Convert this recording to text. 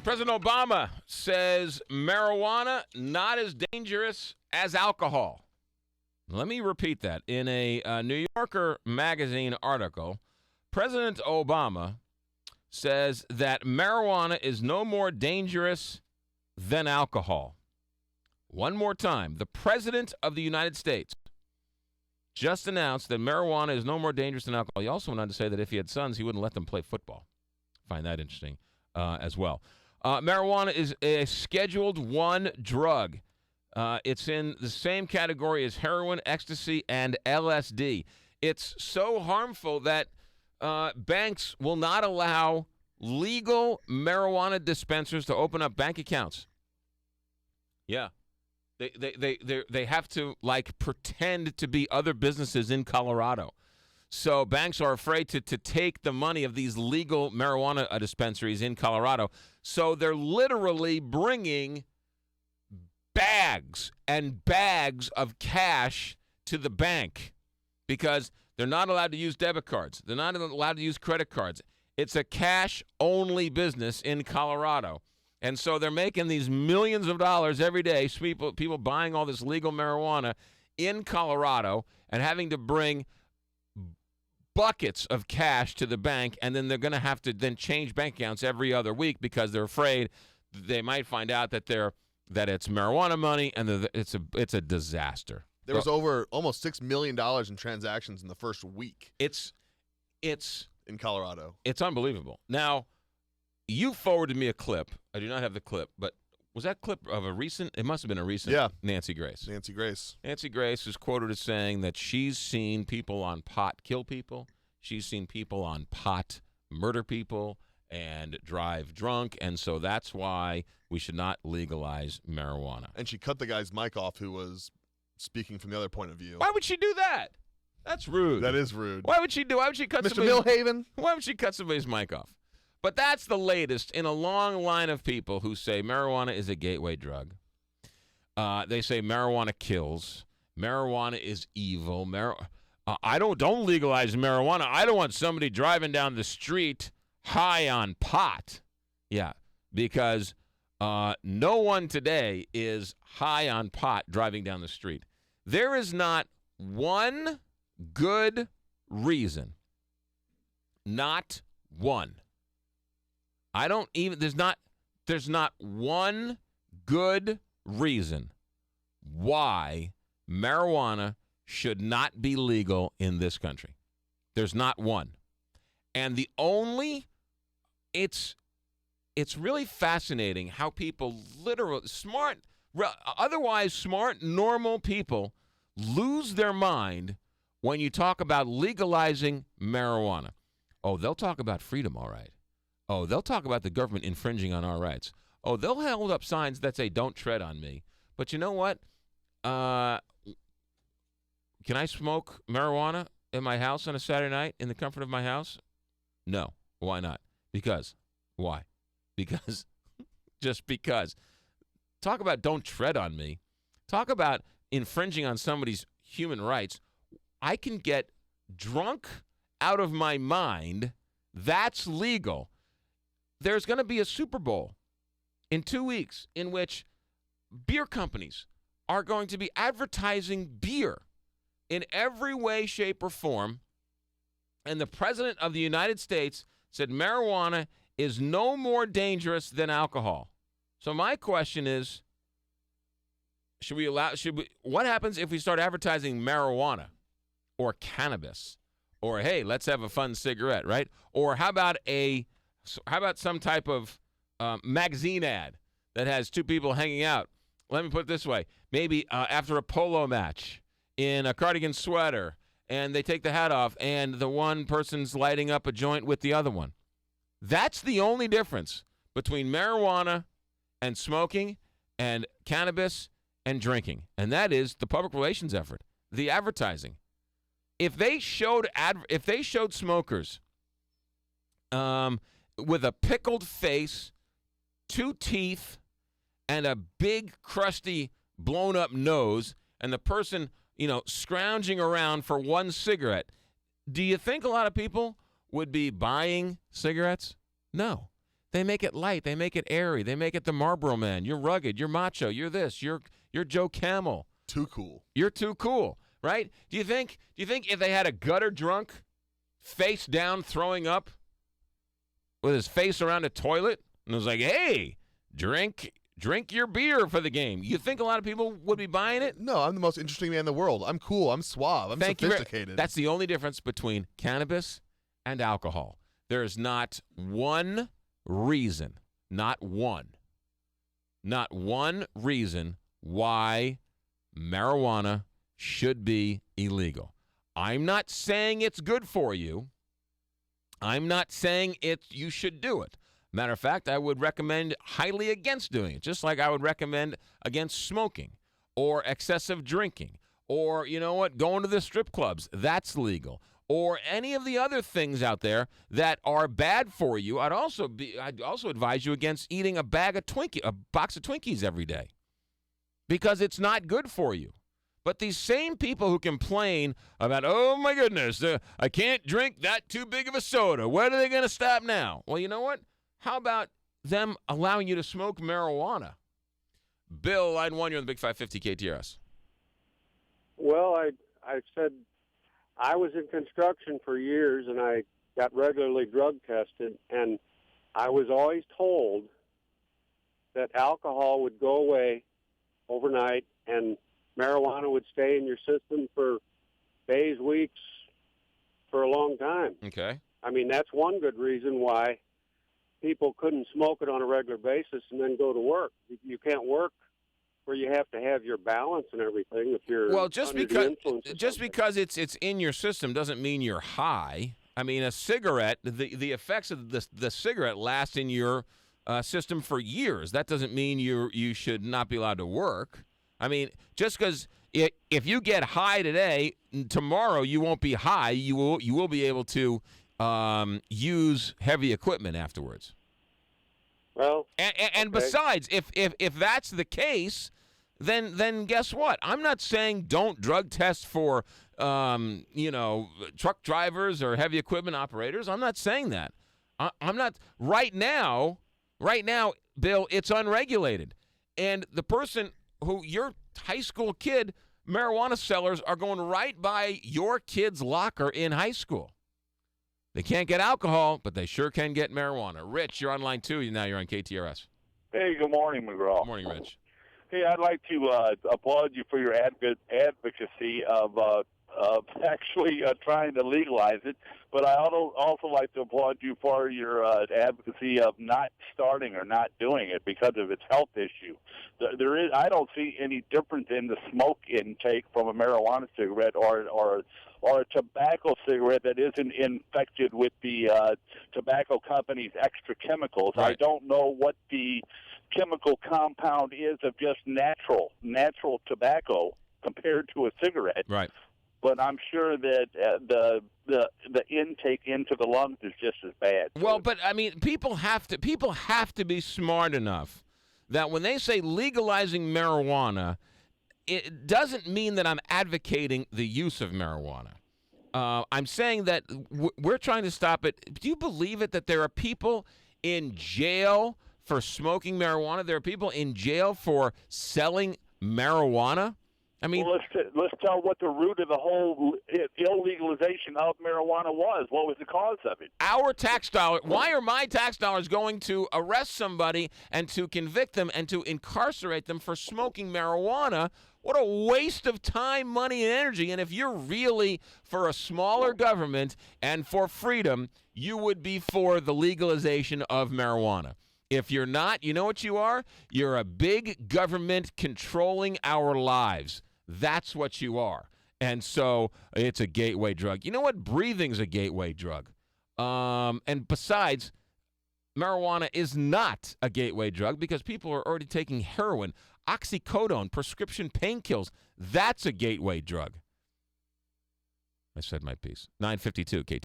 President Obama says marijuana not as dangerous as alcohol. Let me repeat that. In a New Yorker magazine article, President Obama says that marijuana is no more dangerous than alcohol. One more time. The President of the United States just announced that marijuana is no more dangerous than alcohol. He also went on to say that if he had sons, he wouldn't let them play football. Find that interesting as well. Marijuana is a Scheduled I drug. It's in the same category as heroin, ecstasy, and LSD. It's so harmful that banks will not allow legal marijuana dispensers to open up bank accounts. Yeah. They have to, like, pretend to be other businesses in Colorado. So banks are afraid to take the money of these legal marijuana dispensaries in Colorado. So they're literally bringing bags and bags of cash to the bank because they're not allowed to use debit cards. They're not allowed to use credit cards. It's a cash-only business in Colorado. And so they're making these millions of dollars every day, people buying all this legal marijuana in Colorado and having to bring buckets of cash to the bank, and then they're going to have to then change bank accounts every other week because they're afraid they might find out that it's marijuana money, and it's a disaster. There was over almost $6 million in transactions in the first week. It's in Colorado. It's unbelievable. Now, you forwarded me a clip. I do not have the clip, but was that clip of a recent? It must have been a recent. Yeah. Nancy Grace. Nancy Grace is quoted as saying that she's seen people on pot kill people. She's seen people on pot murder people and drive drunk, and so that's why we should not legalize marijuana. And she cut the guy's mic off who was speaking from the other point of view. Why would she do that? That's rude. That is rude. Why would she cut Mr. Milhaven? Why would she cut somebody's mic off? But that's the latest in a long line of people who say marijuana is a gateway drug. They say marijuana kills. Marijuana is evil. Don't legalize marijuana. I don't want somebody driving down the street high on pot. Yeah, because no one today is high on pot driving down the street. There is not one good reason. Not one. There's not one good reason why marijuana should not be legal in this country. There's not one. And it's really fascinating how people otherwise smart, normal people lose their mind when you talk about legalizing marijuana. Oh, they'll talk about freedom, all right. Oh, they'll talk about the government infringing on our rights. Oh, they'll hold up signs that say, don't tread on me. But you know what? Can I smoke marijuana in my house on a Saturday night in the comfort of my house? No. Why not? Because. Why? Because. Just because. Talk about don't tread on me. Talk about infringing on somebody's human rights. I can get drunk out of my mind. That's legal. There's going to be a Super Bowl in 2 weeks in which beer companies are going to be advertising beer in every way, shape, or form. And the President of the United States said marijuana is no more dangerous than alcohol. So my question is, what happens if we start advertising marijuana or cannabis? Or, hey, let's have a fun cigarette, right? Or how about some type of magazine ad that has two people hanging out? Let me put it this way. Maybe after a polo match in a cardigan sweater, and they take the hat off, and the one person's lighting up a joint with the other one. That's the only difference between marijuana and smoking and cannabis and drinking, and that is the public relations effort, the advertising. If they showed smokers with a pickled face, 2 teeth, and a big, crusty, blown-up nose, and the person, scrounging around for one cigarette, do you think a lot of people would be buying cigarettes? No. They make it light. They make it airy. They make it the Marlboro Man. You're rugged. You're macho. You're this. You're Joe Camel. Too cool. You're too cool, right? Do you think if they had a gutter drunk, face down, throwing up, with his face around a toilet, and was like, "Hey, drink your beer for the game," you think a lot of people would be buying it? No, I'm the most interesting man in the world. I'm cool. I'm suave. I'm sophisticated. That's the only difference between cannabis and alcohol. There is not one reason, not one reason why marijuana should be illegal. I'm not saying it's good for you. I'm not saying you should do it. Matter of fact, I would recommend highly against doing it, just like I would recommend against smoking or excessive drinking or, you know what, going to the strip clubs. That's legal. Or any of the other things out there that are bad for you. I'd also advise you against eating a box of Twinkies every day because it's not good for you. But these same people who complain about, oh, my goodness, I can't drink that too big of a soda. When are they going to stop now? Well, you know what? How about them allowing you to smoke marijuana? Bill, line 1, you're on the Big 550 KTRS. Well, I said I was in construction for years, and I got regularly drug tested, and I was always told that alcohol would go away overnight and marijuana would stay in your system for days, weeks, for a long time. Okay. I mean, that's one good reason why people couldn't smoke it on a regular basis and then go to work. You can't work where you have to have your balance and everything if you're just because it's in your system doesn't mean you're high. I mean, a cigarette, the effects of the cigarette last in your system for years. That doesn't mean you should not be allowed to work. I mean, just because if you get high today, tomorrow you won't be high. You will be able to use heavy equipment afterwards. Well, and besides, if that's the case, then guess what? I'm not saying don't drug test for truck drivers or heavy equipment operators. I'm not saying that. I'm not right now, Bill. It's unregulated, and the person who your high school kid, marijuana sellers are going right by your kid's locker in high school. They can't get alcohol, but they sure can get marijuana. Rich, you're on line 2. Now you're on KTRS. Hey, good morning, McGraw. Good morning, Rich. Hey, I'd like to applaud you for your advocacy of actually trying to legalize it, but I also like to applaud you for your advocacy of not starting or not doing it because of its health issue. I don't see any difference in the smoke intake from a marijuana cigarette or a tobacco cigarette that isn't infected with the tobacco company's extra chemicals. Right. I don't know what the chemical compound is of just natural tobacco compared to a cigarette. Right. But I'm sure that the intake into the lungs is just as bad. Well, but I mean, people have to be smart enough that when they say legalizing marijuana, it doesn't mean that I'm advocating the use of marijuana. I'm saying that we're trying to stop it. Do you believe it that there are people in jail for smoking marijuana? There are people in jail for selling marijuana? I mean, well, let's tell what the root of the whole illegalization of marijuana was. What was the cause of it? Our tax dollar. Why are my tax dollars going to arrest somebody and to convict them and to incarcerate them for smoking marijuana? What a waste of time, money, and energy. And if you're really for a smaller government and for freedom, you would be for the legalization of marijuana. If you're not, you know what you are? You're a big government controlling our lives. That's what you are. And so it's a gateway drug. You know what? Breathing's a gateway drug. And besides, marijuana is not a gateway drug because people are already taking heroin, oxycodone, prescription painkillers. That's a gateway drug. I said my piece. 9:52, KT.